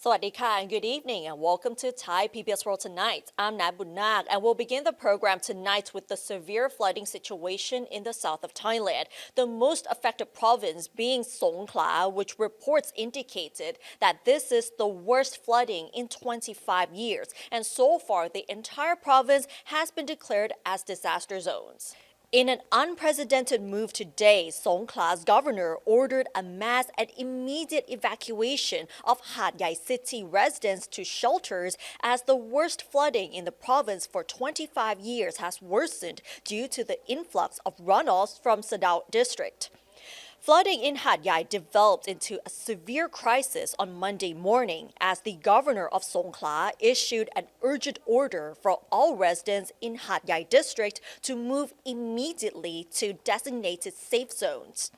Sawadika and good evening and welcome to Thai PBS World Tonight. I'm Nat Bunak and we'll begin the program tonight with the severe flooding situation in the south of Thailand. The most affected province being Songkhla, which reports indicated that this is the worst flooding in 25 years. And so far, the entire province has been declared as disaster zones. In an unprecedented move today, Songkhla's governor ordered a mass and immediate evacuation of Hat Yai City residents to shelters as the worst flooding in the province for 25 years has worsened due to the influx of runoffs from Sadao district. Flooding in Hat Yai developed into a severe crisis on Monday morning as the governor of Songkhla issued an urgent order for all residents in Hat Yai district to move immediately to designated safe zones.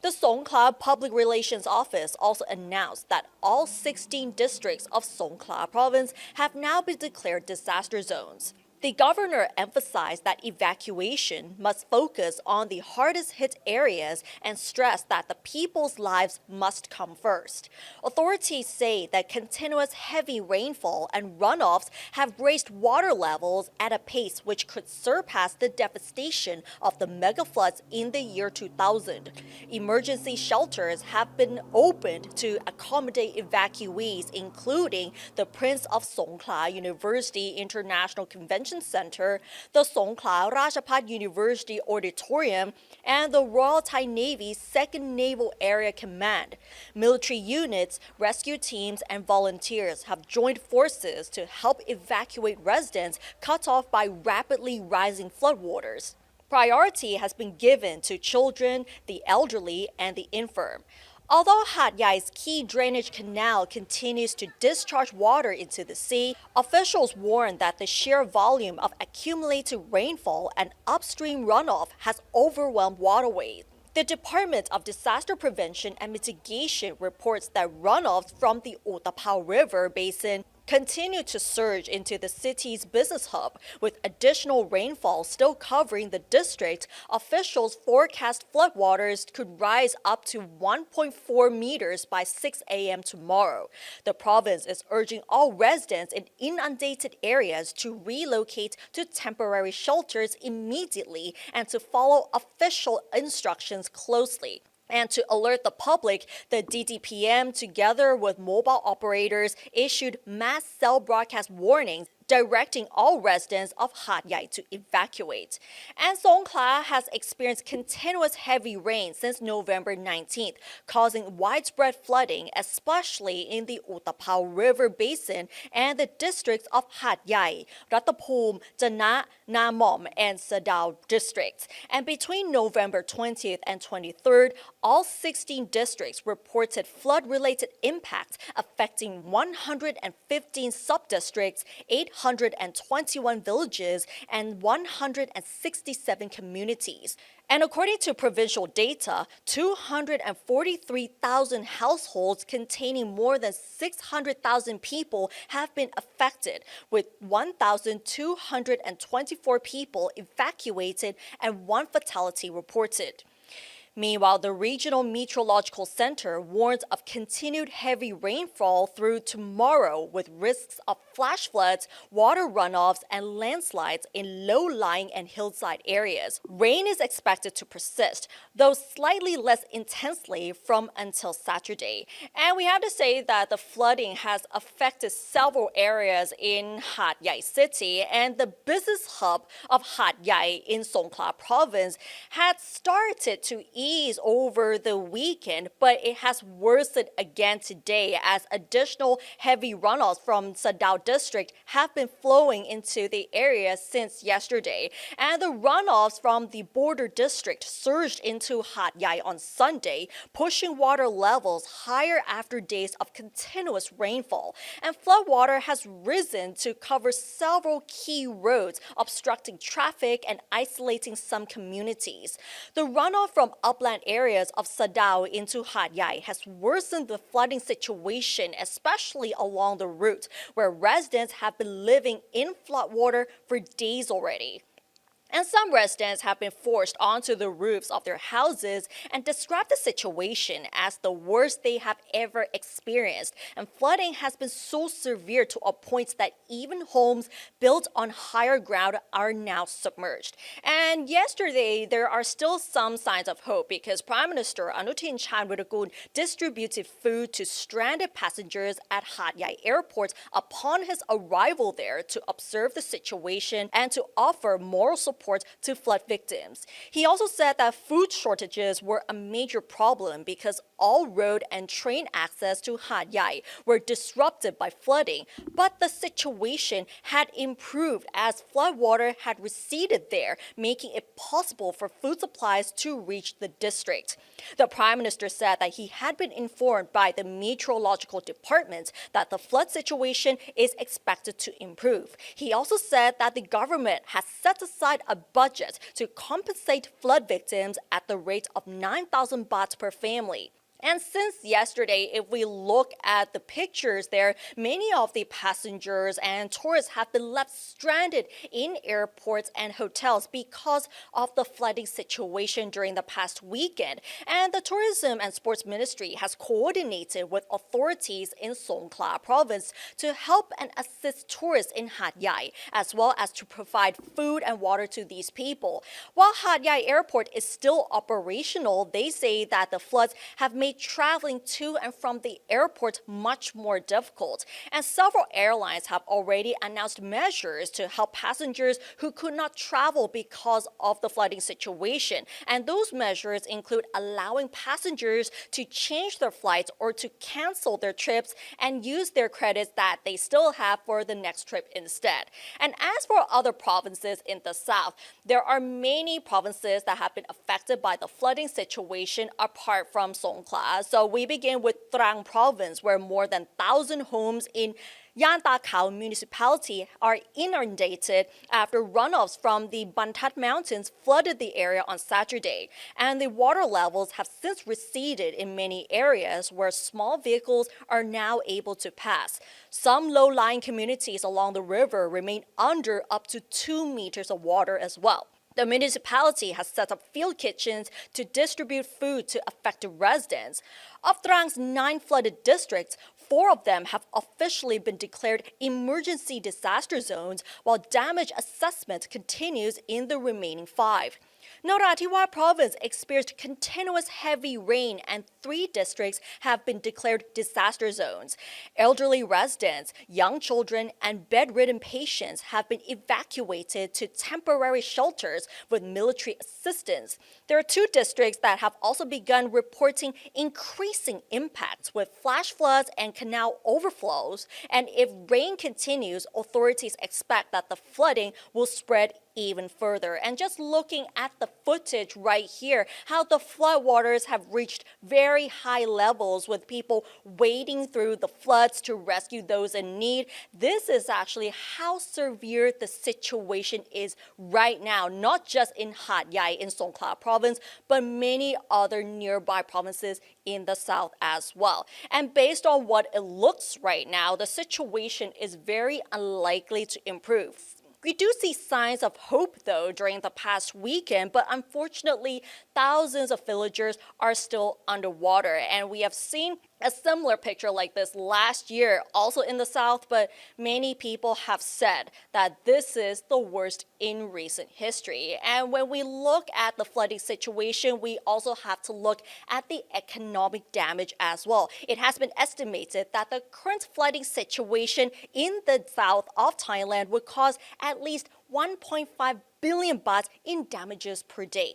The Songkhla Public Relations Office also announced that all 16 districts of Songkhla province have now been declared disaster zones. The governor emphasized that evacuation must focus on the hardest hit areas and stressed that the people's lives must come first. Authorities say that continuous heavy rainfall and runoffs have raised water levels at a pace which could surpass the devastation of the mega floods in the year 2000. Emergency shelters have been opened to accommodate evacuees, including the Prince of Songkhla University International Convention Center, the Songkhla Ratchapat University Auditorium, and the Royal Thai Navy's 2nd Naval Area Command. Military units, rescue teams, and volunteers have joined forces to help evacuate residents cut off by rapidly rising floodwaters. Priority has been given to children, the elderly, and the infirm. Although Hat Yai's key drainage canal continues to discharge water into the sea, officials warn that the sheer volume of accumulated rainfall and upstream runoff has overwhelmed waterways. The Department of Disaster Prevention and Mitigation reports that runoffs from the Utapao River basin continue to surge into the city's business hub. With additional rainfall still covering the district, officials forecast floodwaters could rise up to 1.4 meters by 6 a.m. tomorrow. The province is urging all residents in inundated areas to relocate to temporary shelters immediately and to follow official instructions closely. And to alert the public, the DDPM, together with mobile operators, issued mass cell broadcast warnings directing all residents of Hat Yai to evacuate. And Songkhla has experienced continuous heavy rain since November 19th, causing widespread flooding, especially in the Utapao River Basin and the districts of Hat Yai, Ratapum, Jana, Namom, and Sadao districts. And between November 20th and 23rd, all 16 districts reported flood-related impacts affecting 115 sub-districts, 821 villages, and 167 communities. And according to provincial data, 243,000 households containing more than 600,000 people have been affected, with 1,224 people evacuated and 1 fatality reported. Meanwhile, the Regional Meteorological Center warns of continued heavy rainfall through tomorrow with risks of flash floods, water runoffs, and landslides in low-lying and hillside areas. Rain is expected to persist, though slightly less intensely from until Saturday. And we have to say that the flooding has affected several areas in Hat Yai City, and the business hub of Hat Yai in Songkhla province had started to ease over the weekend, but it has worsened again today as additional heavy runoffs from Sadao district have been flowing into the area since yesterday. And the runoffs from the border district surged into Hat Yai on Sunday, pushing water levels higher after days of continuous rainfall. And floodwater has risen to cover several key roads, obstructing traffic and isolating some communities. The runoff from upland areas of Sadao into Hat Yai has worsened the flooding situation, especially along the route, where residents have been living in floodwater for days already. And some residents have been forced onto the roofs of their houses and describe the situation as the worst they have ever experienced. And flooding has been so severe to a point that even homes built on higher ground are now submerged. And yesterday, there are still some signs of hope because Prime Minister Anutin Charnvirakul distributed food to stranded passengers at Hat Yai Airport upon his arrival there to observe the situation and to offer moral support to flood victims. He also said that food shortages were a major problem because all road and train access to Hat Yai were disrupted by flooding, but the situation had improved as floodwater had receded there, making it possible for food supplies to reach the district. The Prime Minister said that he had been informed by the meteorological department that the flood situation is expected to improve. He also said that the government has set aside a budget to compensate flood victims at the rate of 9,000 baht per family. And since yesterday, if we look at the pictures there, many of the passengers and tourists have been left stranded in airports and hotels because of the flooding situation during the past weekend. And the Tourism and Sports Ministry has coordinated with authorities in Songkhla province to help and assist tourists in Hat Yai, as well as to provide food and water to these people. While Hat Yai Airport is still operational, they say that the floods have made traveling to and from the airport much more difficult. And several airlines have already announced measures to help passengers who could not travel because of the flooding situation. And those measures include allowing passengers to change their flights or to cancel their trips and use their credits that they still have for the next trip instead. And as for other provinces in the south, there are many provinces that have been affected by the flooding situation apart from Songkhla. So we begin with Trang province, where more than 1,000 homes in Yan Ta Khao municipality are inundated after runoffs from the Bantat Mountains flooded the area on Saturday. And the water levels have since receded in many areas where small vehicles are now able to pass. Some low-lying communities along the river remain under up to 2 meters of water as well. The municipality has set up field kitchens to distribute food to affected residents. Of Trang's 9 flooded districts, 4 of them have officially been declared emergency disaster zones, while damage assessment continues in the remaining 5. Narathiwat province experienced continuous heavy rain and 3 districts have been declared disaster zones. Elderly residents, young children, and bedridden patients have been evacuated to temporary shelters with military assistance. There are 2 districts that have also begun reporting increasing impacts with flash floods and canal overflows. And if rain continues, authorities expect that the flooding will spread even further. And just looking at the footage right here, how the floodwaters have reached very high levels with people wading through the floods to rescue those in need. This is actually how severe the situation is right now, not just in Hat Yai in Songkhla province, but many other nearby provinces in the south as well. And based on what it looks right now, the situation is very unlikely to improve. We do see signs of hope, though, during the past weekend, but unfortunately, thousands of villagers are still underwater. And we have seen a similar picture like this last year, also in the south, but many people have said that this is the worst in recent history. And when we look at the flooding situation, we also have to look at the economic damage as well. It has been estimated that the current flooding situation in the south of Thailand would cause at least 1.5 billion baht in damages per day.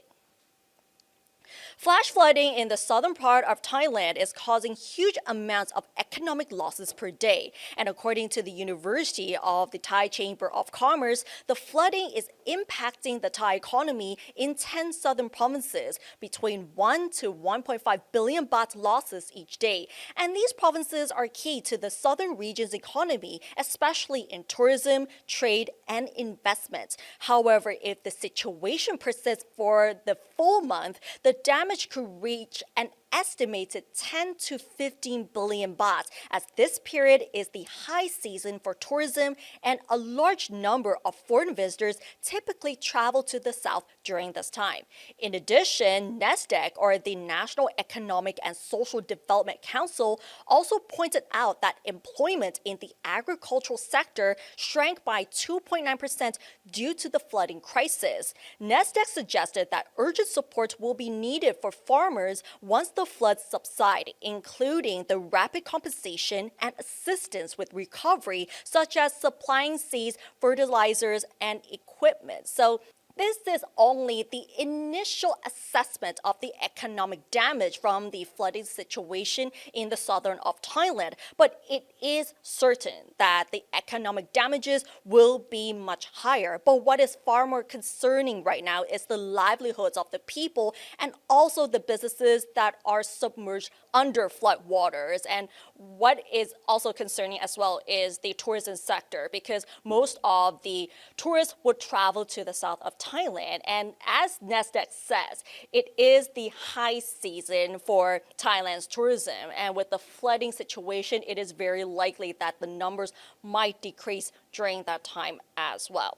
Flash flooding in the southern part of Thailand is causing huge amounts of economic losses per day. And according to the University of the Thai Chamber of Commerce, the flooding is impacting the Thai economy in 10 southern provinces, between 1 to 1.5 billion baht losses each day. And these provinces are key to the southern region's economy, especially in tourism, trade, and investment. However, if the situation persists for the full month, the damage could reach an estimated 10 to 15 billion baht, as this period is the high season for tourism and a large number of foreign visitors typically travel to the south during this time. In addition, NASDAQ, or the National Economic and Social Development Council, also pointed out that employment in the agricultural sector shrank by 2.9% due to the flooding crisis. NASDAQ suggested that urgent support will be needed for farmers once the floods subside, including the rapid compensation and assistance with recovery, such as supplying seeds, fertilizers, and equipment. So this is only the initial assessment of the economic damage from the flooding situation in the southern of Thailand, but it is certain that the economic damages will be much higher. But what is far more concerning right now is the livelihoods of the people and also the businesses that are submerged under flood waters. And what is also concerning as well is the tourism sector, because most of the tourists would travel to the south of Thailand. And as NASDAQ says, it is the high season for Thailand's tourism. And with the flooding situation, it is very likely that the numbers might decrease during that time as well.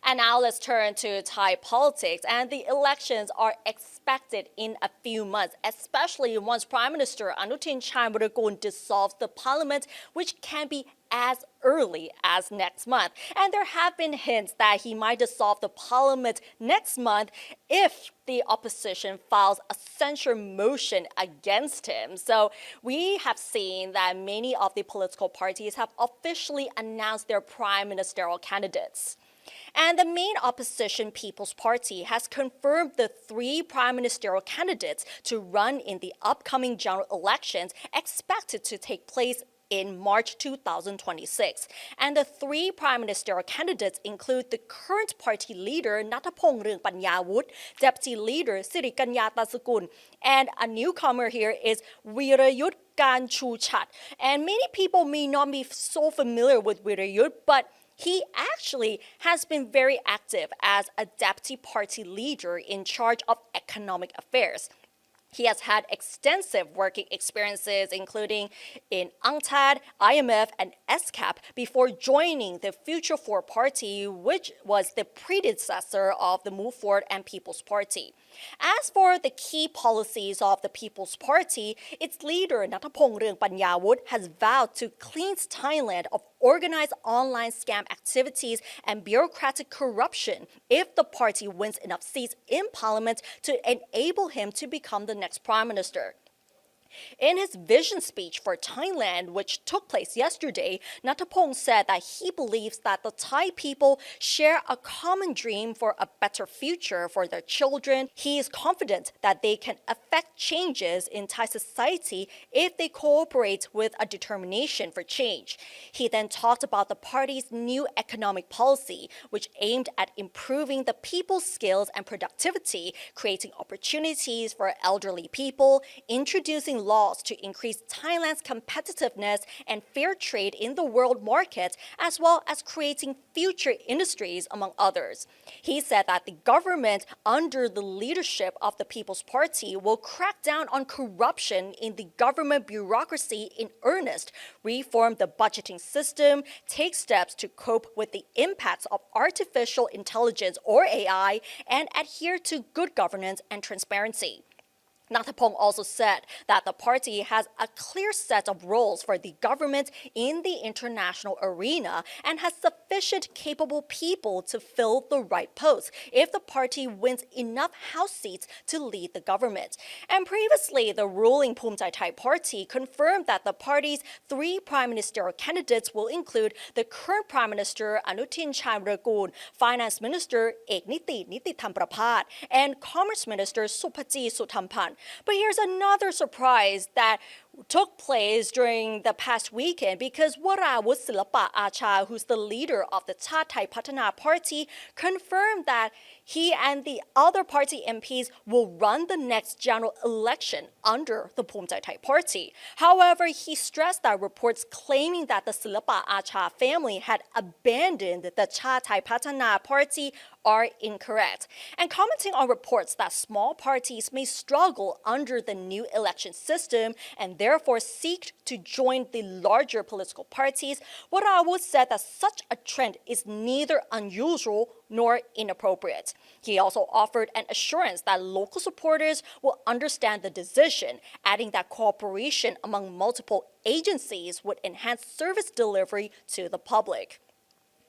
And now let's turn to Thai politics. And the elections are expected in a few months, especially once Prime Minister Anutin Charnvirakul dissolves the parliament, which can be as early as next month. And there have been hints that he might dissolve the parliament next month if the opposition files a censure motion against him. So we have seen that many of the political parties have officially announced their prime ministerial candidates. And the main opposition People's Party has confirmed the 3 prime ministerial candidates to run in the upcoming general elections expected to take place in March 2026. And the 3 prime ministerial candidates include the current party leader Nattapong Ringpanyawut, deputy leader Sirikanya Tasakul, and a newcomer here is Wirayut Kanchuchat. And many people may not be so familiar with Wirayut, but he actually has been very active as a deputy party leader in charge of economic affairs. He has had extensive working experiences, including in UNCTAD, IMF, and SCAP, before joining the Future For Party, which was the predecessor of the Move Forward and People's Party. As for the key policies of the People's Party, its leader Nattapong Ringpanyawut has vowed to cleanse Thailand of organized online scam activities and bureaucratic corruption if the party wins enough seats in parliament to enable him to become the next prime minister. In his vision speech for Thailand, which took place yesterday, Nattapong said that he believes that the Thai people share a common dream for a better future for their children. He is confident that they can affect changes in Thai society if they cooperate with a determination for change. He then talked about the party's new economic policy, which aimed at improving the people's skills and productivity, creating opportunities for elderly people, introducing laws to increase Thailand's competitiveness and fair trade in the world market, as well as creating future industries, among others. He said that the government, under the leadership of the People's Party, will crack down on corruption in the government bureaucracy in earnest, reform the budgeting system, take steps to cope with the impacts of artificial intelligence or AI, and adhere to good governance and transparency. Nattapong also said that the party has a clear set of roles for the government in the international arena and has sufficient capable people to fill the right posts if the party wins enough House seats to lead the government. And previously, the ruling Bhumjaithai party confirmed that the party's 3 prime ministerial candidates will include the current Prime Minister Anutin Charnvirakul, Finance Minister Ekniti Nitithampraphat, and Commerce Minister Suphaji Suthampan. But here's another surprise that took place during the past weekend because Warawut Silapa Acha, who's the leader of the Thai Patana Party, confirmed that he and the other party MPs will run the next general election under the Bhumjaithai Party. However, he stressed that reports claiming that the Silapa Acha family had abandoned the Thai Patana Party are incorrect. And commenting on reports that small parties may struggle under the new election system and therefore seek to join the larger political parties, Warawut said that such a trend is neither unusual nor inappropriate. He also offered an assurance that local supporters will understand the decision, adding that cooperation among multiple agencies would enhance service delivery to the public.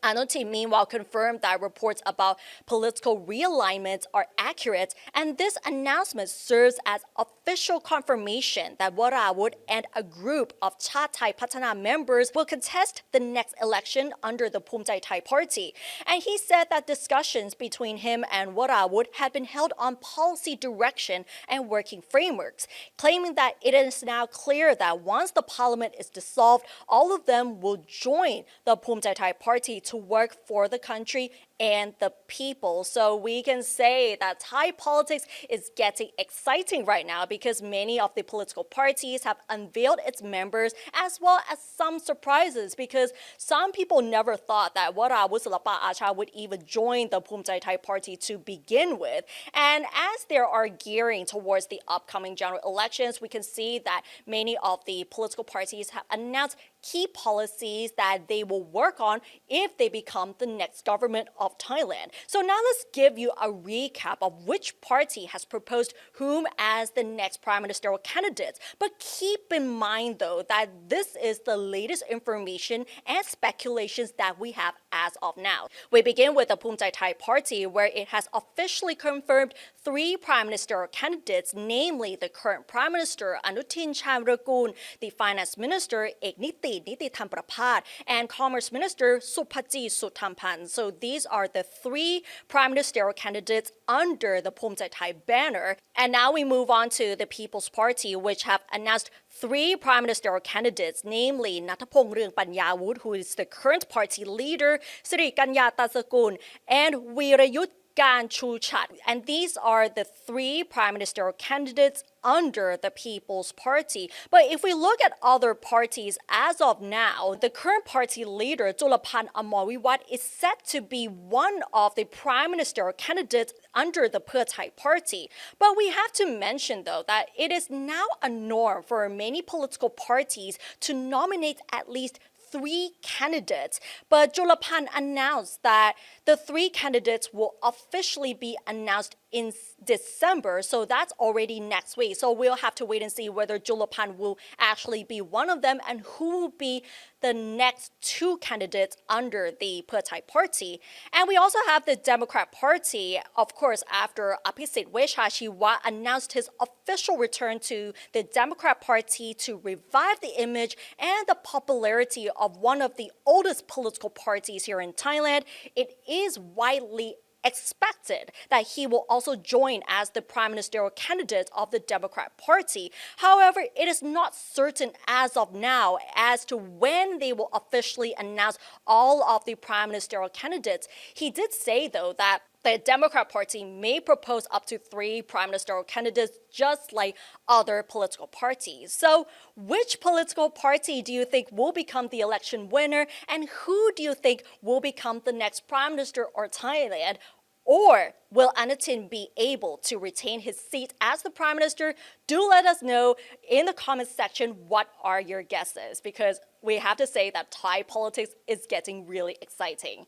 Anutin meanwhile confirmed that reports about political realignment are accurate, and this announcement serves as official confirmation that Warawut and a group of Thai Patana members will contest the next election under the Bhumjaithai Party. And he said that discussions between him and Warawut had been held on policy direction and working frameworks, claiming that it is now clear that once the parliament is dissolved, all of them will join the Bhumjaithai Party to work for the country and the people. So we can say that Thai politics is getting exciting right now because many of the political parties have unveiled its members, as well as some surprises, because some people never thought that Warawut Silapa Acha would even join the Bhumjaithai Party to begin with. And as they are gearing towards the upcoming general elections, we can see that many of the political parties have announced key policies that they will work on if they become the next government of Thailand. So now let's give you a recap of which party has proposed whom as the next prime ministerial candidate. But keep in mind, though, that this is the latest information and speculations that we have as of now. We begin with the Bhumjaithai Party, where it has officially confirmed 3 prime ministerial candidates, namely the current prime minister Anutin Charnvirakul, the finance minister Ekniti Nitithamprapat, and commerce minister Suphaji Suthampan. So these are the 3 prime ministerial candidates under the Bhumjaithai banner. And now we move on to the People's Party, which have announced 3 prime ministerial candidates, namely Nathapong Rungpanyawut, who is the current party leader, Sri Kanya Tasakul, and Wirayut Gan Chuchat. And these are the 3 prime ministerial candidates under the People's Party. But if we look at other parties as of now, the current party leader, Julapan Amorwiwat, is set to be one of the prime ministerial candidates under the Bhumjaithai Party. But we have to mention, though, that it is now a norm for many political parties to nominate at least 3 candidates, but Julapan announced that the 3 candidates will officially be announced in December, so that's already next week. So we'll have to wait and see whether Julapan will actually be one of them and who will be the next 2 candidates under the Bhumjaithai Party. And we also have the Democrat Party. Of course, after Apisit Wechashiwa announced his official return to the Democrat Party to revive the image and the popularity of one of the oldest political parties here in Thailand, it is widely expected that he will also join as the prime ministerial candidate of the Democrat Party. However, it is not certain as of now as to when they will officially announce all of the prime ministerial candidates. He did say, though, that the Democrat Party may propose up to 3 prime ministerial candidates, just like other political parties. So which political party do you think will become the election winner, and who do you think will become the next prime minister of Thailand? Or will Anutin be able to retain his seat as the prime minister? Do let us know in the comments section what are your guesses, because we have to say that Thai politics is getting really exciting.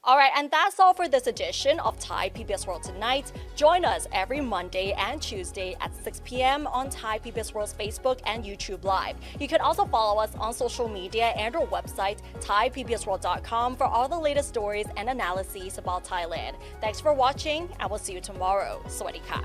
All right, and that's all for this edition of Thai PBS World Tonight. Join us every Monday and Tuesday at 6 p.m. on Thai PBS World's Facebook and YouTube Live. You can also follow us on social media and our website, thaipbsworld.com, for all the latest stories and analyses about Thailand. Thanks for watching, and we'll see you tomorrow. Sawadee ka.